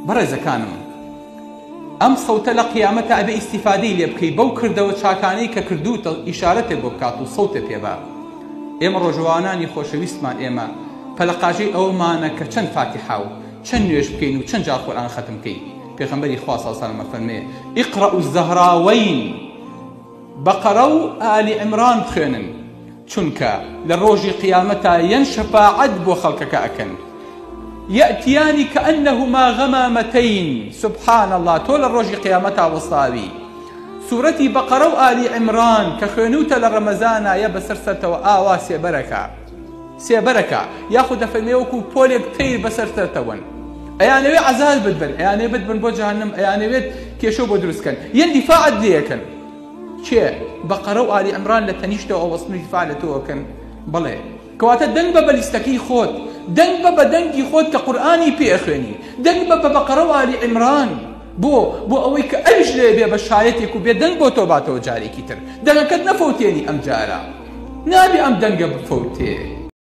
بەڕێزەکانم، ئەم سەوتە لە قیامەتە ئەبێ ئیستیفادەی لێ بکەی بەو کردەوە چاکانەی کە کردوتە ئیشارەتێک بۆ بکات و سەوتێ پێبا. ئێمە ڕۆژەوانانی خۆشەویستمان ئێمە پەلەقاژەی ئەومانە کە چەند فاتحە و چەند نوێژ بکەین و چەند جار قورئان ختم بکەین. پێغەمبەری خوا صلی الله علیه و سلم فەرمێ ئیقرأوا الزەهراوەین، بەقەرە و ئالی عیمران بخوێنن، چونکە لە ڕۆژی قیامەتە یەن شەفاعەت بۆ خەڵکەکە ئەکەن. يأتيان كأنهما غمامتين. سبحان الله، تولى الروج قيامتها وصاوي سورة بقرة وآل عمران كخنوت لرمزان يا بسرسة وآوا سيبركة ياخذ فميوكو بوليك تير بسرسة ون أيانوي عذاب بدبن، أيانوي بدبن بو جهنم، أيانوي كيشو بدرس كان يندفاع ديكن شيء بقرة وآل عمران لتنيشتو أو وصنو فعلتو كان بلى كواتا دنگ بە لیستەکەی خۆت، دەنگ بە دەنگی خۆت کە قورئانی پێخوێنی، دەنگ بە بەقەرە و ئالی عیمران بۆ ئەوەی کە ئەویش لێ بێ بە شایەتێک و بێ دەنگ بۆ تۆ باتەوە جارێکی تر. دەنگەکەت نەفەوتێنی ئەم جارە، نابێ ئەم دەنگە بفەوتێ.